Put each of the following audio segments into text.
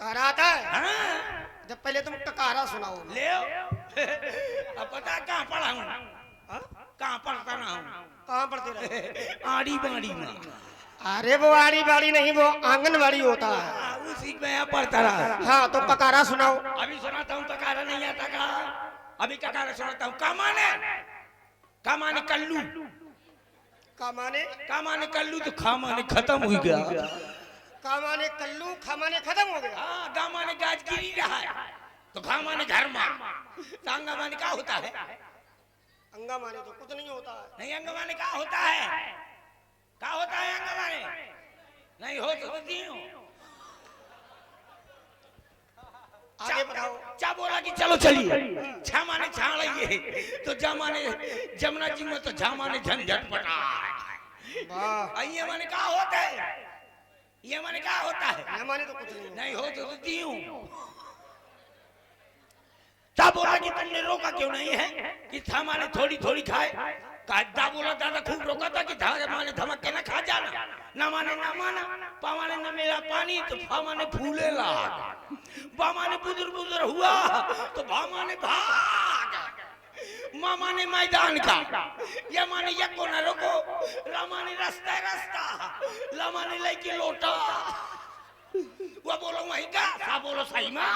टकारा आता है? हाँ? जब पहले तुम टकारा सुनाओ। ले अब पता कहाँ पढ़ा हूँ? कहाँ पढ़ता ना हूँ? कहाँ पढ़ते रहे? आड़ी बाड़ी में। अरे वो आड़ी बाड़ी नहीं, वो आंगनबाड़ी होता है। उसी में यहाँ पढ़ता रहा। हाँ तो टकारा सुनाओ। अभी सुनाता हूँ, टकारा नहीं आता का? अभी टकारा सुनाता हूँ। कमाने कमाने कल्लू, कामाने कमाने कल्लू तो खामाने खत्म हो गया। कामाने कल्लू, खामाने खत्म हो गया। हाँ, गामाने गाज गिरी रहा है तो खामाने घर में। सांगा माने क्या होता है? अंगा माने तो कुछ नहीं होता है। नहीं, अंग माने क्या होता है? क्या होता है अंग माने? नहीं हो तो दियो। आगे बताओ। चा बोला कि चलो चलिए। छा माने छाड़ ये तो जा माने जमुना जी में तो झा माने झंझट पटा। वाह, ये माने क्या होता है? ये माने क्या होता है? ये माने तो कुछ नहीं होता। नहीं हो तो दियो। चा बोला कि तुमने रोका क्यों नहीं है कि था माने थोड़ी थोड़ी खाए? दा बोला दादा खूब रोका था कि धा माने धमक के ना खा जाना। ना माने ना माना, पा माने न मेरा पानी तो फा माने फूले लाग। बा माने बुजुर बुजुर हुआ तो भा माने भाग। माँ माने मैदान का, या माने यको न रोको, रा माने रास्ता रास्ता, ला माने लेके लोटा। वो बोलो वही का, सा बोलो सही माँ,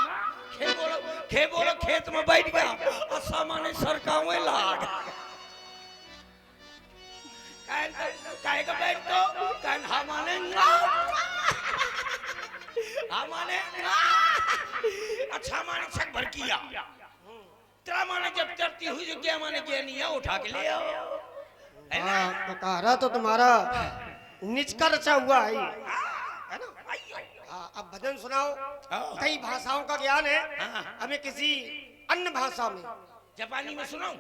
खे बोलो खेत में बैठ गया, और सा माने सरकावे लाग। काय का बैठ तो, काय हमाने हमाने अच्छा माने छक भर किया। तेरा माने जब चढ़ती हुई जो क्या माने क्या नहीं है उठा के ले आओ। टकारा तो तुम्हारा निचका रचा हुआ है ना? हाँ, अब भजन सुनाओ। कई भाषाओं का ज्ञान है, हमें किसी अन्य भाषा में। जापानी में सुनाऊं?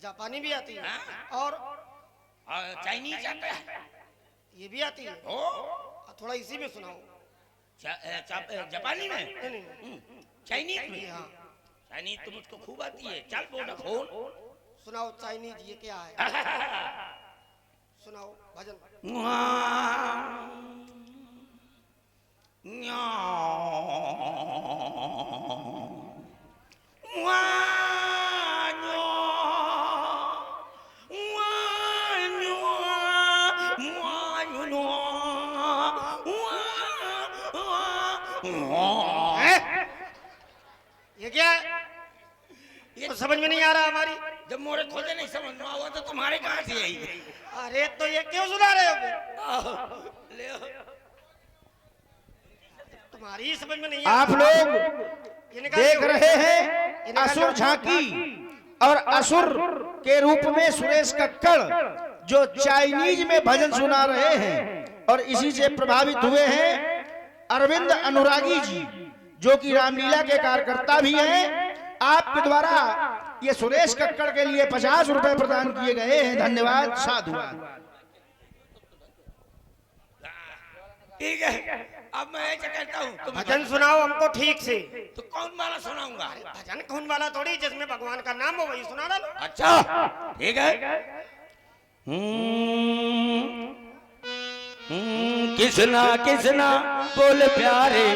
जापानी भी आती है और चाइनीज आता है, ये भी आती है। थोड़ा इसी में सुनाओ। जापानी में? नहीं नहीं, चाइनीज में? हाँ चाइनीज तो मुझको खूब आती है। चल बोला फोन सुनाओ। चाइनीज ये क्या है? सुनाओ भजन। ये क्या है? ये तो समझ में नहीं आ रहा हमारी। जब मोरे खोजे नहीं समझ में आवा तो तुम्हारे कहाँ से आई? अरे तो ये क्यों सुना रहे हो? ले तुम्हारी समझ में नहीं आप लोग देख रहे हैं असुर झांकी और असुर के रूप में सुरेश कक्कड़ जो चाइनीज में भजन सुना रहे हैं और इसी से प्रभावित हुए हैं अरविंद अनुरागी जी जो कि रामलीला के कार्यकर्ता भी हैं। आपके द्वारा ये सुरेश कक्कड़ के लिए 50 रुपए प्रदान किए गए हैं। धन्यवाद, साधुवाद। ठीक है, अब मैं ऐसा कहता हूँ तो भजन सुनाओ हमको ठीक से। तो कौन वाला सुनाऊंगा? भजन कौन वाला थोड़ी, जिसमें भगवान का नाम हो वही सुना डालो। अच्छा ठीक है। किसना किसना बोल प्यारे,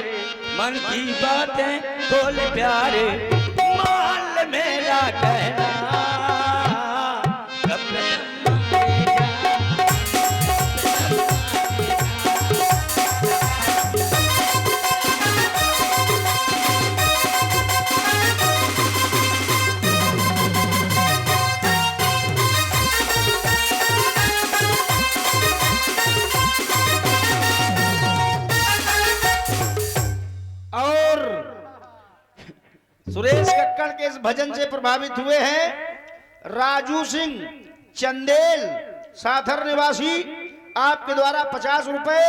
मन की बातें बोल प्यारे, मान मेरा कहना सुरेश कक्कड़ के इस भजन से प्रभावित हुए हैं राजू सिंह चंदेल साथर निवासी। आपके द्वारा 50 रुपए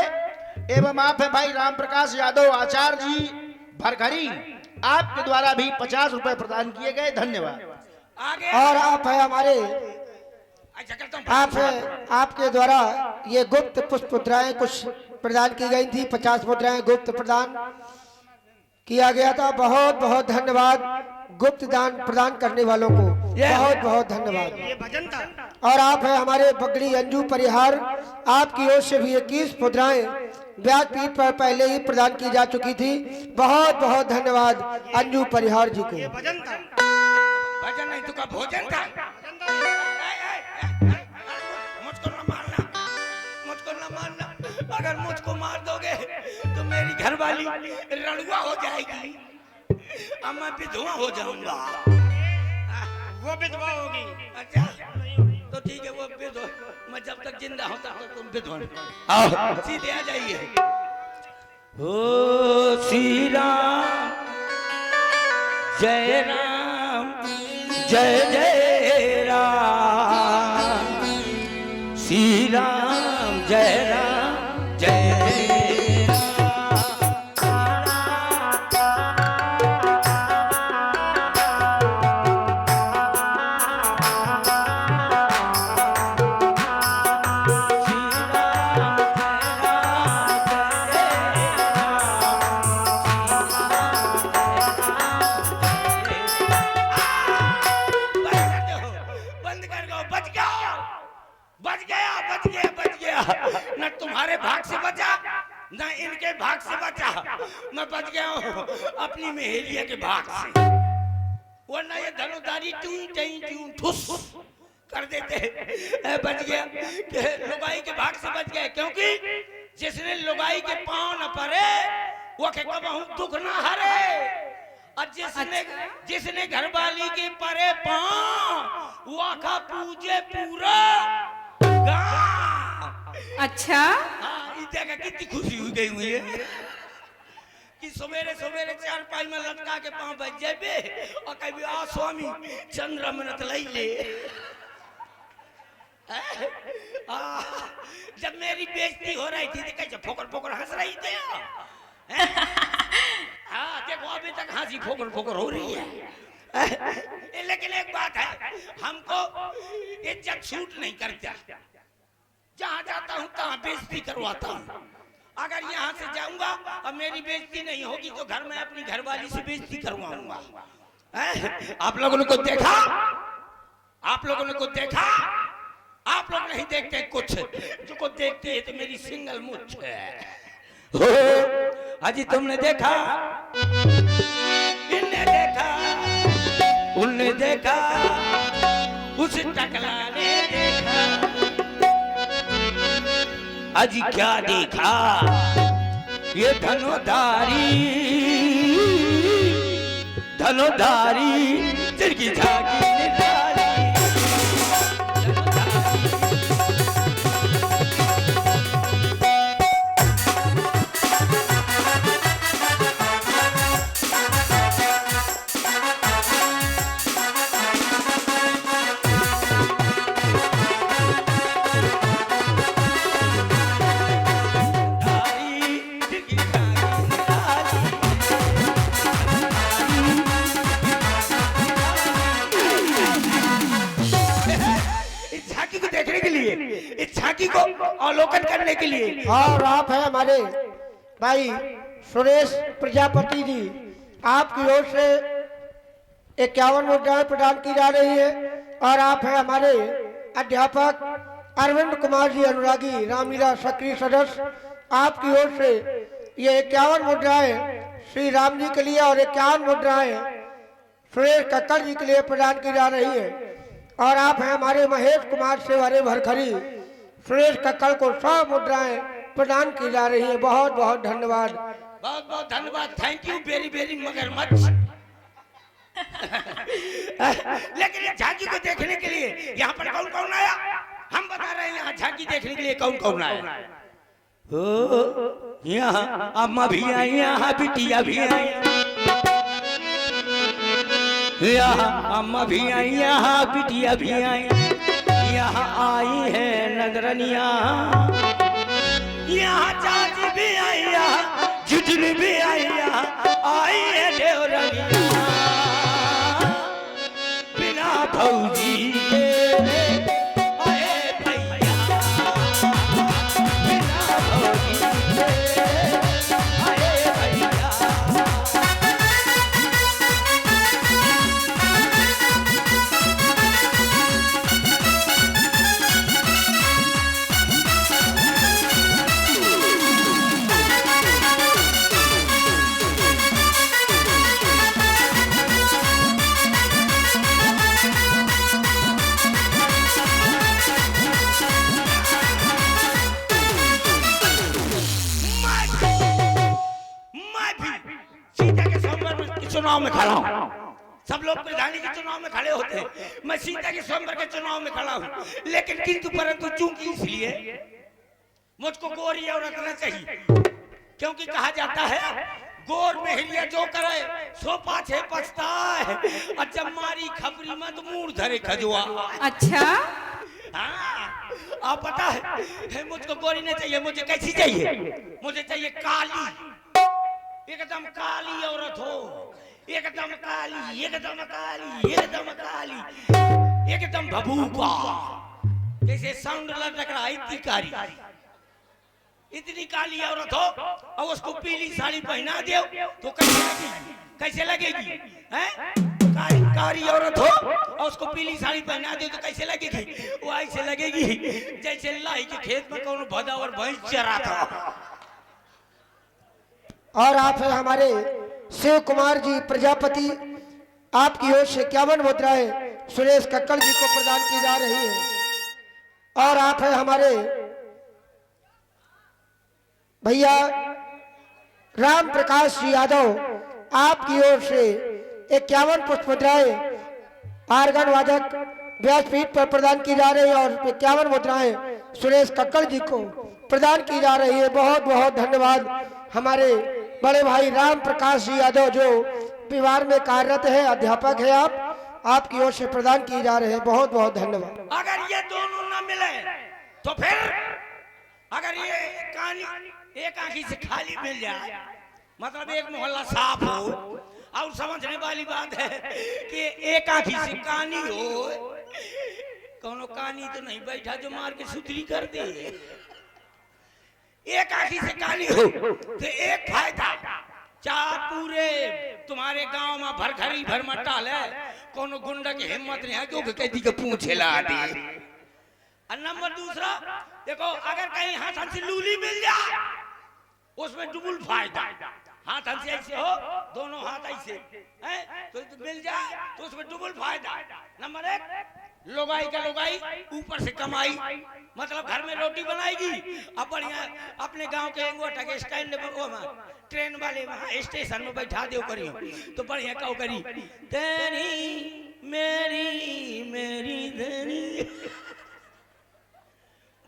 एवं आप है भाई राम प्रकाश यादव आचार्य जी भरखरी, आपके द्वारा भी 50 रुपए प्रदान किए गए। धन्यवाद। और आप है हमारे, आप आपके द्वारा ये गुप्त पुष्प मुद्राएं कुछ प्रदान की गई थी। 50 मुद्राएं गुप्त प्रदान किया गया था। बहुत बहुत धन्यवाद गुप्त दान प्रदान करने वालों को। बहुत बहुत धन्यवाद। ये भजन था। और आप है हमारे बगड़ी अंजू परिहार, आपकी ओर से भी 21 मुद्राएं व्यासपीठ पर पहले ही प्रदान की जा चुकी थी। बहुत बहुत धन्यवाद अंजू परिहार जी को। ये भजन था। भजन नहीं तो का भोजन था। मुझको न मारना, मुझको न मारना। अगर मुझको मार दोगे तो मेरी घरवाली रणुआ हो जाएगी, अब मैं विधवा हो जाऊंगा। वो विधवा होगी। अच्छा तो ठीक है, वो विधवा। मैं जब तक जिंदा होता तो तुम विधवा। आओ सीधे आ जाइए। ओ श्री राम जय राम जय जय राम, श्री राम जय राम जय जय न तुम्हारे भाग से बचा न इनके भाग से बचा, मैं बच गया हूँ अपनी मेहरिया के भाग से। वरना ये धनुधारी ट्यूं ठुस कर देते। बच गया कि लुगाई के भाग से बच गए, क्योंकि जिसने लुगाई के पांव न परे वो के कबहू दुख न हरे, और जिसने घरवाली के परे पांव वो का पूजे पूरा गांव। अच्छा हाँ, इतना का कितनी खुशी हुई गई हुई है कि सवेरे सवेरे चार पाई में लटका के पांव बच जाए और कभी आ स्वामी चंद्र मिनट लई ले। जब मेरी बेइज्जती हो रही थी तो कैसे फोकर फोकर हंस रही थी। हाँ देखो अभी तक हंसी फोकर फोकर हो रही है। लेकिन एक बात है, हमको इज्जत छूट नहीं करता। जहाँ जाता हूँ तहाँ बेइज्जती करवाता हूँ। अगर यहाँ से जाऊंगा और मेरी बेइज्जती नहीं होगी तो घर में अपनी घरवाली से बेइज्जती करवाऊंगा। आप लोगों ने को देखा, आप लोगों ने को देखा, आप लोग नहीं देखते कुछ, जो को देखते है तो मेरी सिंगल मुछ है। अजी तुमने देखा, इनने देखा, उनने देखा, उस टकला ने देखा। अजी क्या देखा, ये धनुधारी जिनकी झांकी निराली। इस झांकी को अवलोकन करने के लिए। और आप है हमारे भाई सुरेश प्रजापति जी, आपकी ओर से 51 मुद्राएं प्रदान की जा रही है। और आप है हमारे अध्यापक अरविंद कुमार जी अनुरागी, रामलीला सक्रिय सदस्य, आपकी ओर से ये 51 मुद्राएं श्री राम जी के लिए और 51 मुद्राएं सुरेश कक्कड़ जी के लिए प्रदान की जा रही है। और आप हैं हमारे महेश कुमार से हरे भरखरी, सुरेश कक्कड़ को 100 मुद्राएं प्रदान की जा रही है। बहुत बहुत धन्यवाद, बहुत बहुत धन्यवाद। थैंक यू वेरी वेरी मगरमच्छ। लेकिन झांकी को देखने के लिए यहाँ पर कौन कौन आया, हम बता रहे हैं। यहाँ झांकी देखने के लिए कौन कौन आया। यहाँ अम्मा भी आई, यहाँ बिटिया भी आई, यहाँ अम्मा भी आई, यहाँ बिटिया भी आई, यहाँ आई है नजरनिया, यहाँ चाची भी आई, यहाँ जुजनी भी आई, यहाँ आई है देवरनिया। बिना भौजी के आए भैया, बिना भौजी के आए भैया। सीता के स्वयंवर में चुनाव में खड़ा हूँ। सब लोग प्रधानी के चुनाव में खड़े होते हैं, मैं सीता के स्वयंवर के चुनाव में खड़ा हूँ। लेकिन किंतु परंतु चूंकि इसलिए मुझको गोरी औरत न चाहिए, क्योंकि कहा जाता है गोर मेहरिया जो करे सो पाछे पछताए, और जब मारी खबरी मत मूड धरे खजुआ। अच्छा, हाँ, आप पता है मुझको गोरी नहीं चाहिए, मुझे कैसी चाहिए? मुझे चाहिए काली, एकदम काली औरत हो, एकदम काली, एकदम काली, एकदम काली, एकदम भभूका, जैसे साउंड लटक रहा, इतनी काली, इतनी काली औरत हो, और उसको पीली साड़ी पहना दो तो कैसे लगेगी? कैसे लगेगी? हैं? कारी औरत हो और उसको पीली साड़ी पहना दो तो कैसे लगेगी? वो ऐसे लगेगी जैसे लाही के खेत में कौन भदा और भैंस चरा था। और आप हैं हमारे शिव कुमार जी प्रजापति, आपकी ओर से 51 मुद्राएं सुरेश कक्कड़ जी को प्रदान की जा रही है। और आप हैं हमारे भैया राम प्रकाश जी यादव, आपकी ओर से 51 पुष्प मुद्राएं आर्गन वादक व्यासपीठ पर प्रदान की जा रही है, और 51 मुद्राएं सुरेश कक्कड़ जी को प्रदान की जा रही है। बहुत बहुत धन्यवाद हमारे बड़े भाई राम प्रकाश जी यादव, जो परिवार में कार्यरत है, अध्यापक है। आपकी ओर से प्रदान की जा रहे हैं, बहुत बहुत धन्यवाद। अगर ये दोनों न मिले तो फिर अगर ये कहानी एक आंखी से खाली मिल जाए, मतलब एक मोहल्ला साफ हो, और समझने वाली बात है कि एक आंखी से कहानी हो, कोनो कहानी तो नहीं बैठा जो मार के सुतरी कर दे। एक आंखी से कहानी हो तो एक फायदा, चाहे पूरे तुम्हारे गांव में भरखरी भर मटाल है, कोनो गुंडा की हिम्मत नहीं है क्योंकि कैदी के पूंछ हिला दी। और नंबर दूसरा, देखो अगर कहीं हाथ से लूली मिल जाए उसमें डबल फायदा, हाथ से ऐसे हो, दोनों हाथ ऐसे हैं तो मिल जाए तो उसमें डबल फायदा। नंबर एक, लोगाई का लोगाई, ऊपर से कमाई, मतलब घर में रोटी बनाएगी, अब बढ़िया अपने गांव के अंगोठा के स्टैंड ट्रेन वाले वहां स्टेशन में बैठा दो करी तो बढ़िया कहो करी तेरी मेरी मेरी तेरी,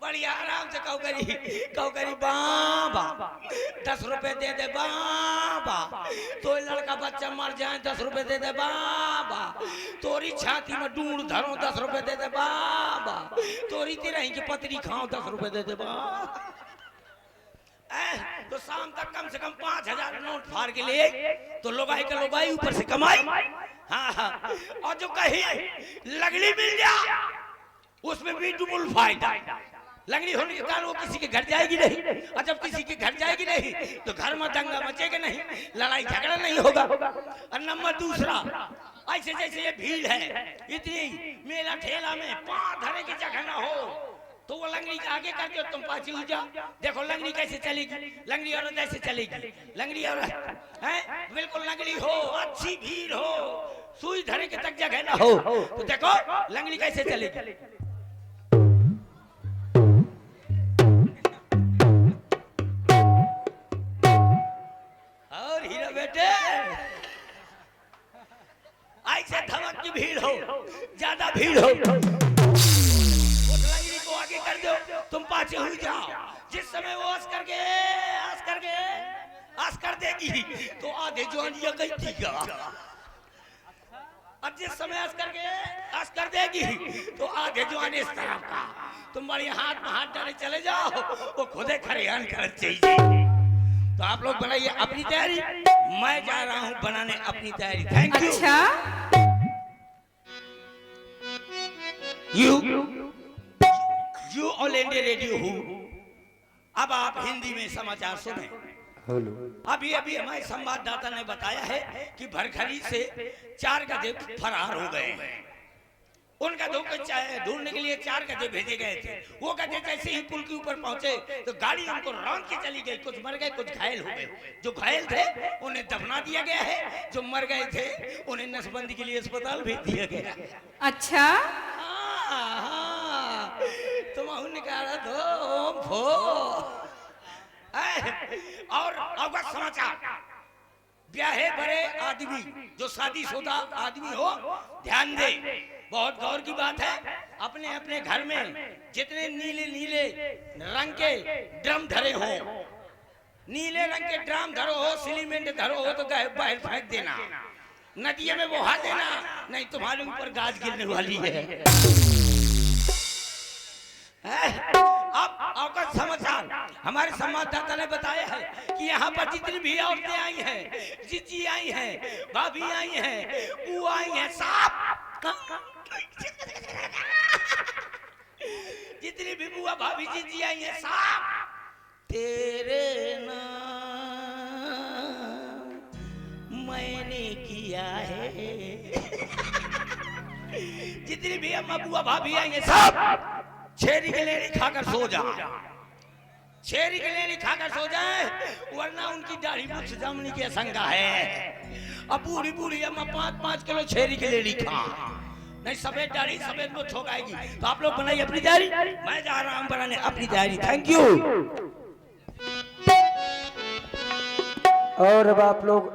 बढ़िया आराम से कहो करी बाबा 10 रुपए दे दे बाबा, तो लड़का बच्चा मर जाए 10 रुपए दे दे बाबा, तोरी छाती में ढूंढ धरो 10 रुपए दे दे बाबा, तोरी तिरही की पतरी खाओ 10 रुपए दे दे बाबा। तो शाम तक कम से कम 5000 नोट फाड़ के लिए तो लोगाई का लोगाई, ऊपर से कमाई। हाँ हाँ, और जो कहीं लगड़ी मिल जाए उसमें भी डबल फायदा। लंगड़ी होने के कारण वो किसी के घर जाएगी नहीं, और जब किसी के घर जाएगी नहीं तो घर में दंगा मचेगा नहीं, लड़ाई झगड़ा नहीं होगा। और नंबर दूसरा, ऐसे जैसे ये भीड़ है इतनी मेला ठेला में 5 धरे की जगह ना हो तो वो लंगड़ी के आगे कर दो, तुम पाछी हो जाओ। देखो लंगड़ी कैसे चलेगी, लंगड़ी औरत ऐसे चलेगी, लंगड़ी औरत है बिल्कुल लंगड़ी हो, अच्छी भीड़ हो, सुई धरे के तक जगह ना हो तो देखो लंगड़ी कैसे चलेगी। बेटे ऐसे धमक की भीड़ हो, ज्यादा भीड़ हो, उस लंगड़ी को आगे कर दो, तुम पाछे हो जाओ। जिस समय वो हंस कर देगी तो आधे जवानिया गई थी, और जिस समय हंस कर देगी तो आधे जवानी इस तरह का, तुम बड़ी हाथ में हाथ डाले चले जाओ, वो खुदे खरियान कर चाहिए। तो आप लोग बनाइए अपनी तैयारी, मैं जा रहा हूं बनाने अपनी तैयारी। Thank you. अच्छा, यू ऑल इंडिया रेडियो हूँ। अब आप हिंदी में समाचार सुने। अभी अभी हमारे संवाददाता ने बताया है कि भरखरी से 4 गधे फरार हो गए हैं। उन गधों को ढूंढने के लिए 4 गधे भेजे गए थे। वो गधे जैसे ही पुल के ऊपर पहुंचे तो गाड़ी उनको रौंद के चली गई, कुछ मर गए कुछ घायल हो गए। जो घायल थे उन्हें दफना दिया गया है, जो मर गए थे उन्हें नसबंदी के लिए अस्पताल भेज दिया गया। अच्छा, तुम निकाला दो और अवगत समाचार, ब्याहे भरे आदमी जो शादीशुदा आदमी हो ध्यान दे, बहुत गौर की बात है। अपने अपने घर में जितने नीले नीले रंग के ड्रम धरे हो, नीले रंग के ड्रम धरो हो, सीमेंट धरो हो तो बाहर फेंक देना, नदियों में बहा देना, नहीं तुम्हारे ऊपर गाज गिरने वाली है। अब आपका समाचार हमारे संवाददाता ने बताया है कि यहाँ पर जितनी भी औरतें आई हैं, जीजी आई हैं, भाभी आई हैं, बुआ आई हैं, सब जितनी भी बुआ भाभी जीजी आई हैं, सब तेरे नाम मैंने किया है। जितनी भी अम्मा बुआ भाभी आई हैं, सब छेरी के लेनी खाकर सो जा, छेरी के लेनी खाकर सो जाए, वरना उनकी दाढ़ी मुझ जमने की आशंका है। अब बूढ़ी बूढ़ी अम्मा 5-5 किलो छेरी के लेनी खा, नहीं सफेद दाढ़ी सफेद मुझ हो जाएगी। तो आप लोग बनाइए अपनी दाढ़ी, मैं जा रहा हूँ बनाने अपनी दाढ़ी। Thank you. और अब आप लोग